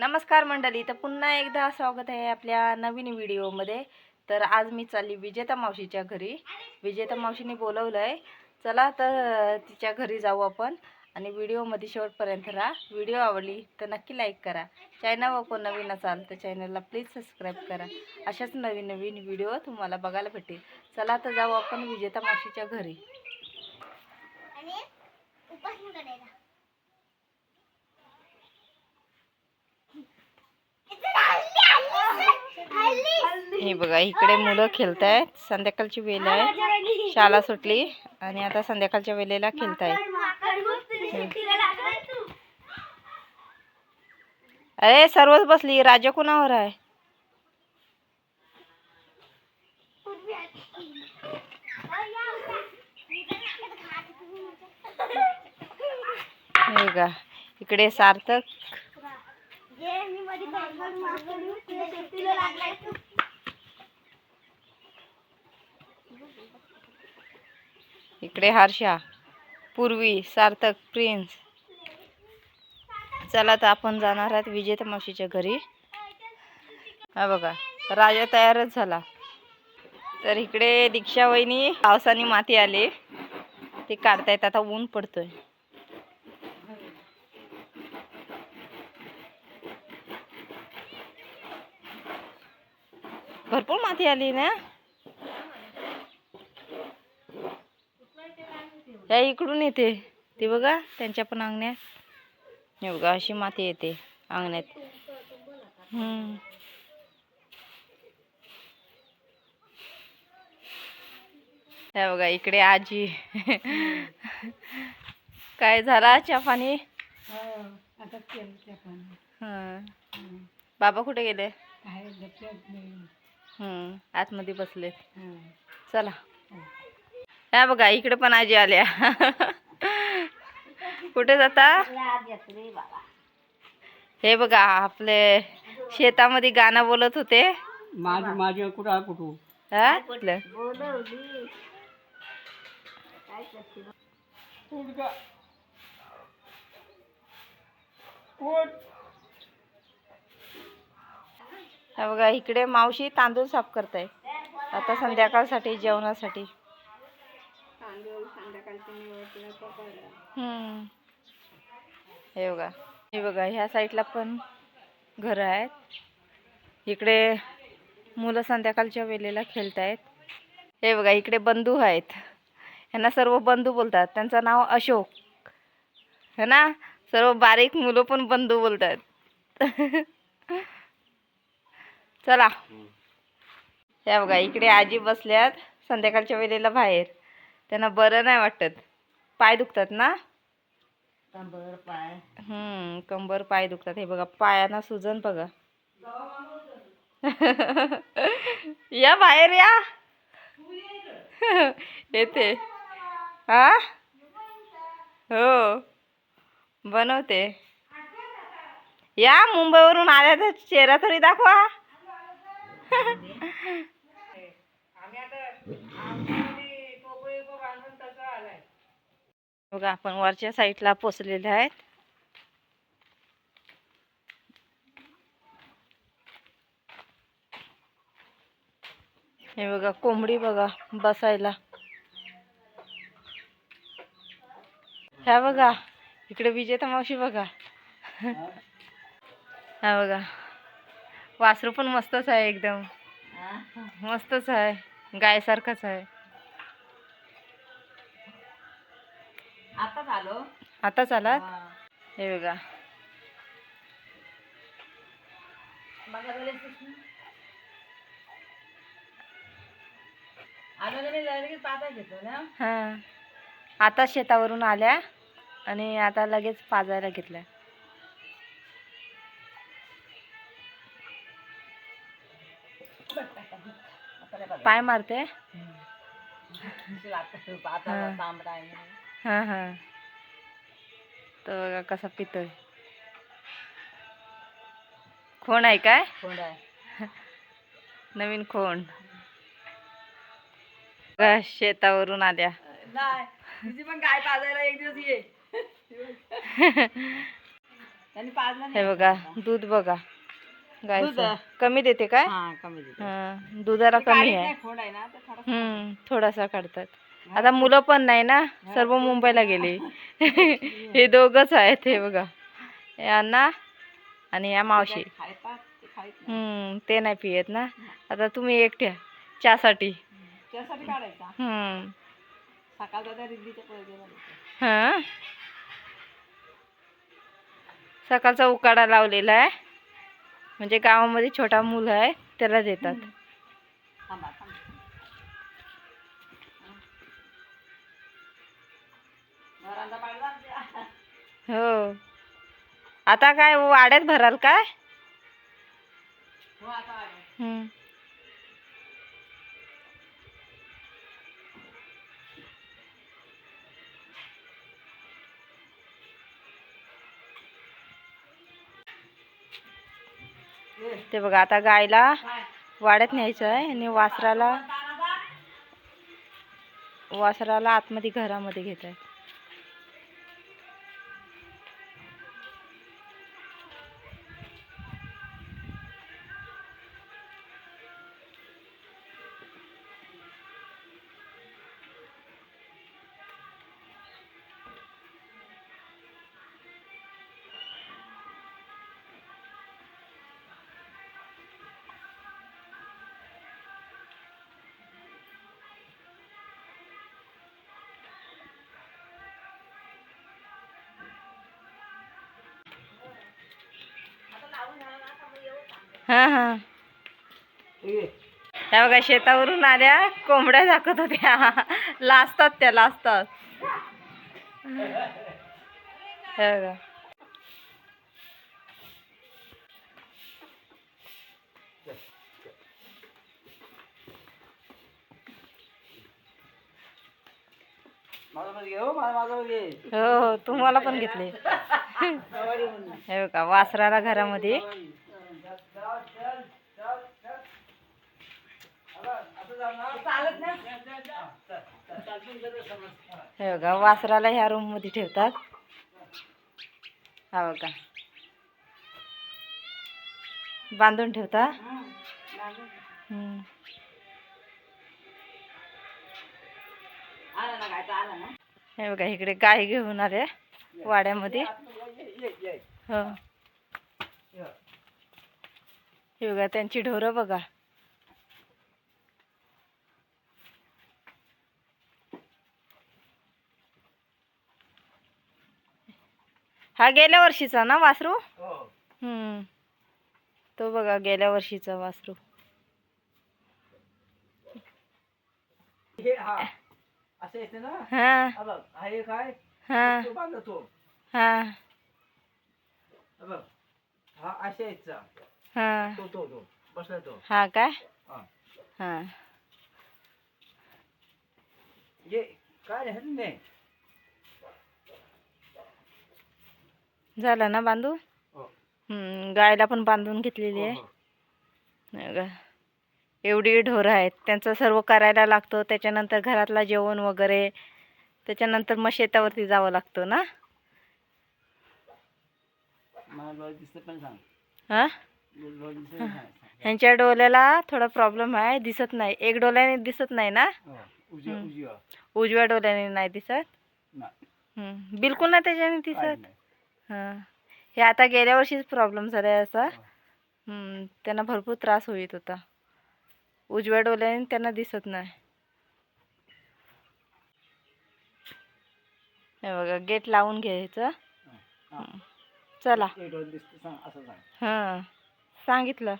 नमस्कार मंडळी, तर पुन्हा एकदा स्वागत आहे आपल्या नवीन व्हिडिओमध्ये। तर आज मी चालली विजेता मावशीच्या घरी। विजेता मावशीने बोलवलंय, चला तर तिच्या घरी जाऊ आपण। आणि व्हिडिओमध्ये शेवटपर्यंत राहा। व्हिडिओ आवडली तर नक्की लाईक करा। चॅनलवर कोण नवीन असाल तर चॅनलला प्लीज सबस्क्राईब करा। अशाच नवीन नवीन व्हिडिओ तुम्हाला बघायला भेटेल। चला तर जाऊ आपण विजेता मावशीच्या घरी। हे बघा, इकडे मुलं खेळतायत। संध्याकाळची वेळ आहे, शाळा सुटली आणि आता संध्याकाळच्या वेळेला खेळतायत। अरे सर्वच बसली, राजा कोणावर आहे? हे बघा, इकडे सार्थक, इकडे हर्षा, पूर्वी, सार्थक, प्रिन्स। चला तर आपण जाणार आहोत विजेता मावशीच्या घरी। हा बघा, राजा तयारच झाला। तर इकडे दीक्षा वहिनी, पावसाने माती आली, ते काढतायत। आता ऊन पडतोय। भरपूर माती आली ना। या इकडून येते ते बघा, त्यांच्या पण अंगण्यात। हे बघा, अशी माती येते अंगण्यात। हे बघा, इकडे आजी। काय झाला चहा पाणी? बाबा कुठे गेले? आतमध्ये बसले। चला, हे बघा, इकडे पण आजी आल्या। कुठे जाता? हे बघा, आपले शेतामध्ये गाणं बोलत होते। माझी कुठं कुठू हे बघा, इकडे मावशी तांदूळ साफ करताय आता संध्याकाळसाठी, जेवणासाठी। हे बघा, हे बघा, ह्या साईडला पण घर आहेत। इकडे मुलं संध्याकाळच्या वेळेला खेळतायत। हे बघा, इकडे बंधू आहेत, ह्यांना सर्व बंधू बोलतात। त्यांचं नाव अशोक है ना। सर्व बारीक मुलं पण बंधू बोलतात। चला, हे बघा, इकडे आजी बसल्यात संध्याकाळच्या वेळेला बाहेर। त्यांना बरं नाही वाटत, पाय दुखतात ना। कंबर पाय कंबर पाय दुखतात। हे बघा, पायांना सुजन बघा। या बाहेर या। येते हा, हो बनवते। या, मुंबईवरून आल्या तर चेहरा तरी दाखवा। बघा, आपण वरच्या साईडला पोचलेले आहेत। हे बघा, कोंबडी बघा बसायला। ह्या बघा, इकडे विजेता मावशी बघा। हा बघा, वासरू पण मस्तच आहे, एकदम मस्तच आहे, गायसारखंच आहे। आता चालात? हे बघा, हा, आता शेतावरून आल्या आणि आता लगेच पाजायला घेतल्या। पाय मारते। हा हा, तो बघा कसा पितोय। खोंड आहे काय? नवीन खोंड। शेतावरून आल्या। तुझी पण गाय पाजायला एक दिवस ये। त्यांनी पाजलं हे नाही बघा आता. दूध बघा गायचं दूध. कमी देते काय हा कमी देते. दुधाला ती कमी काळीच आहे नाही, खोड आहे ना, तर थोडंसं थोडासा काढतात. आता मुलं पण नाही ना, सर्व मुंबईला गेले. हे दोघच आहेत हे बघा, हे अण्णा आणि या मावशी. खायतात, ते खाईत नाही. ते नाही पियत ना. आता तुम्ही एकट्या चहासाठी. त्यासाठी काढायचा. सकाळचा त्या रिद्धीच्या पळजेला देते. हां सकाळचा उकाडा लावलेला आहे, म्हणजे गावामध्ये छोटा मूल आहे त्याला देतात. थांबा थांबा. घरांचा पाडला आमच्या. हो आता काय वाड्यात भराल काय? हो आता आले. ते बघा आता गायला वाड्यात न्यायचं आहे आणि वासराला आतमध्ये घरामध्ये घेत आहे. हां त्या बघा शेतावरून आल्या कोंबड्या दाखवत होत्या. लाजतात त्या लाजतात. हे बघा हो तुम्हाला पण घेतले. हे बघा वासराला घरामध्ये. हे बघा वासराला ह्या रूम मध्ये ठेवतात. हा बघा बांधून ठेवता. हे बघा इकडे गाय घेऊन आले वाड्यामध्ये. हो हे बघा त्यांची ढोरं बघा. हा गेल्या वर्षीचा ना वासरू. तो बघा गेल्या वर्षीचा वासरू. हा काय झालं ना बांधून. गायला पण बांधून घेतलेली आहे. एवढी ढोरं आहेत, त्यांचं सर्व करायला लागतं. त्याच्यानंतर घरातला जेवण वगैरे, त्याच्यानंतर मग शेतावरती जावं लागतं ना. ह्यांच्या डोळ्याला थोडा प्रॉब्लेम आहे, दिसत नाही. एक डोळ्याने दिसत नाही ना. उजव्या डोळ्याने नाही दिसत. बिलकुल नाही त्याच्याने दिसत. हे आता गेल्या वर्षीच प्रॉब्लेम झालाय असा. त्यांना भरपूर त्रास होत होता. उजव्या डोळ्याने त्यांना दिसत नाही. हे बघा गेट लावून घ्यायचं. चला सांगितलं.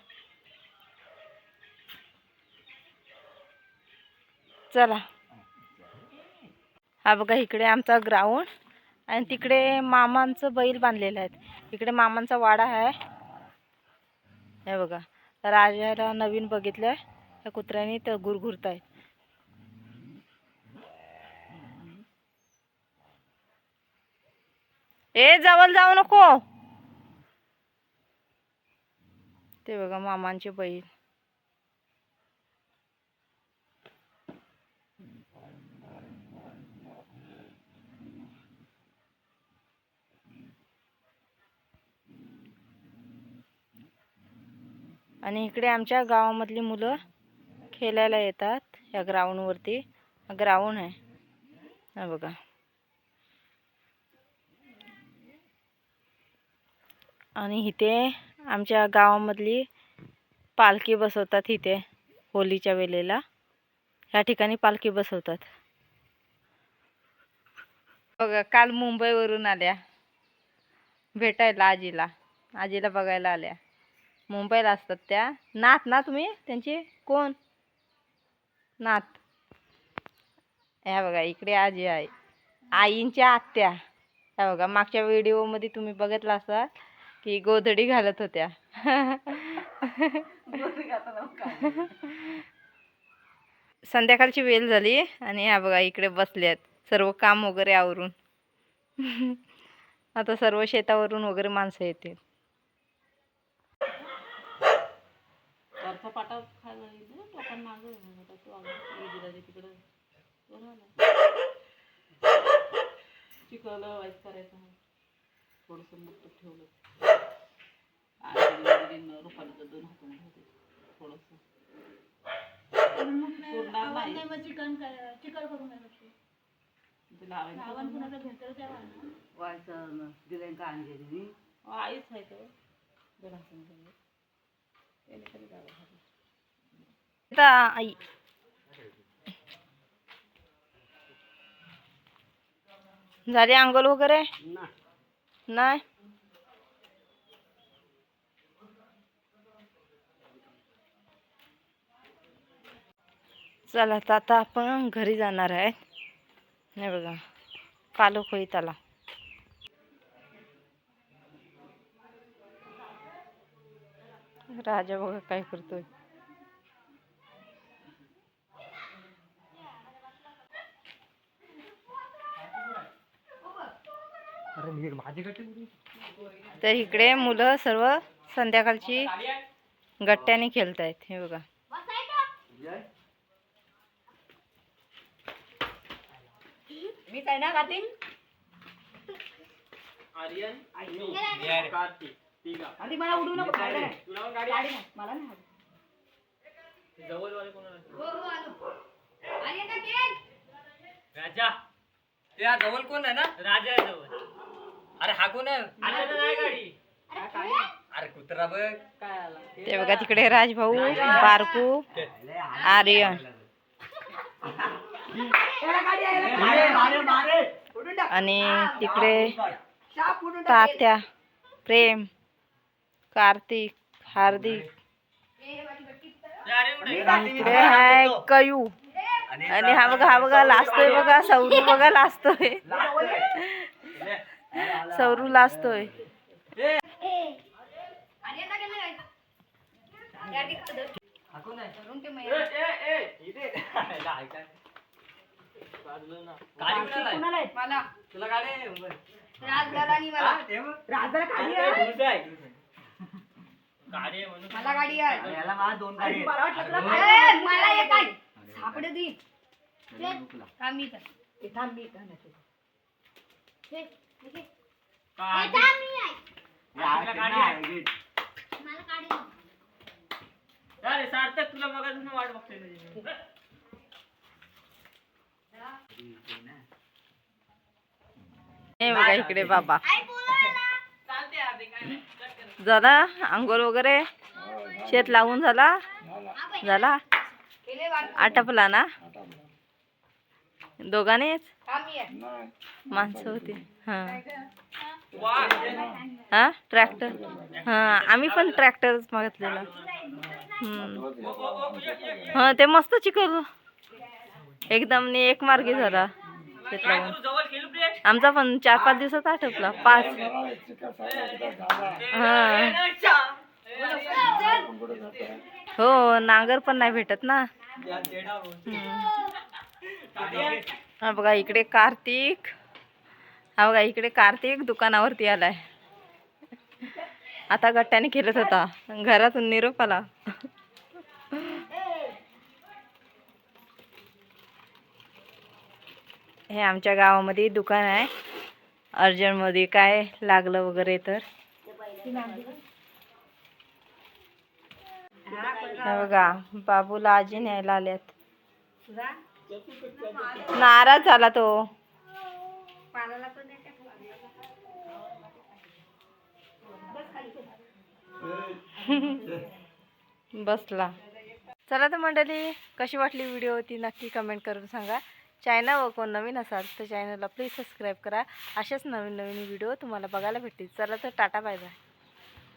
चला हा बघा इकडे आमचा ग्राउंड आणि तिकडे मामांचं बैल बांधलेलं आहे. इकडे मामांचा वाडा आहे. हे बघा राजाला नवीन बघितलंय त्या कुत्र्याने तर गुरगुरताय. जवळ जाऊ नको. ते बघा मामांचे बैल. आणि इकडे आमच्या गावामधली मुलं खेळायला येतात या ग्राउंडवरती. ग्राउंड आहे हा बघा. आणि इथे आमच्या गावामधली पालखी बसवतात. इथे होलीच्या वेळेला ह्या ठिकाणी पालखी बसवतात. बघा काल मुंबईवरून आल्या भेटायला आजीला. आजीला बघायला आल्या. मुंबईला असतात त्या. नात ना तुम्ही त्यांची? कोण नात? ह्या बघा इकडे आजी आहे, आईंच्या आत्या. ह्या बघा मागच्या व्हिडिओमध्ये तुम्ही बघितलं असाल की गोधडी घालत होत्या. संध्याकाळची वेळ झाली आणि ह्या बघा इकडे बसल्यात सर्व काम वगैरे आवरून. आता सर्व शेतावरून वगैरे माणसं येतील. वरचा पाटा खायला टोकन मागं तिकडं चिकलं वाईट करायचं. थोडंसं मोठं ठेवलं रुपालीचं 2 हातून थोडंसं चिकन करून आईच आहे तो 2 हातून आई झाली अंघोळ वगैरे? नाही. चला आता आपण घरी जाणार आहे. नाही बघा कालो खोई त्याला. राजा बघा काय करतोय. तर इकडे मुलं सर्व संध्याकाळची गट्ट्याने खेळतायत. हे बघा मी काय ना कातील आर्यन कार्तिक आधी मला उडू नको. गाडी नाही मला नाही जवळ वाले कोण राजा. त्या जवळ कोण आहे ना? राजा आहे जवळ. अरे हा कोण आहे? नाही गाडी. अरे कुत्रा बघ काय आला ते बघा तिकडे राजभाऊ, बारकू, आर्यन आणि तिकडे तात्या, प्रेम, कार्तिक, हार्दिक. इकडे हाय कयू आणि हा बघा लाजतोय बघा. सौरू बघा लाजतोय. सौरू लाजतोय. मला गाडी आहे. याला मला 2 गाडी मला एक आहे. सापडे दी थांब मी थांब मी अरे सार्थक तुला बघायचं ना वाट बघतोय. हे बघा इकडे बाबा झाला अंघोळ वगैरे. शेत लावून झाला आटपला ना? दोघांनीच माणसं होती. हा ट्रॅक्टर. आम्ही पण ट्रॅक्टरच मागितलेला. ते मस्त चिखल एकदम एक मार्गी झाला. आमचा पण 4-5 दिवसात आटपला. 5 हो नांगर पण नाही भेटत ना. हा बघा इकडे कार्तिक. हा बघा इकडे कार्तिक दुकानावरती आलाय. आता गट्ट्याने खेळत होता. घरातून निरोप आला. हे आमच्या गावामध्ये दुकान आहे. अर्जंटमध्ये काय लागलं वगैरे तर हे बघा बाबूला आजी न्यायला आल्यात. नाराज झाला तो. बसला. चला तर मंडळी, कशी वाटली व्हिडिओ ती नक्की कमेंट करून सांगा. चॅनल व कोण नवीन असाल तर चॅनलला प्लीज सबस्क्राईब करा. असेच नवीन नवीन व्हिडिओ तुम्हाला बघायला भेटतील. चला तर टाटा बाय बाय.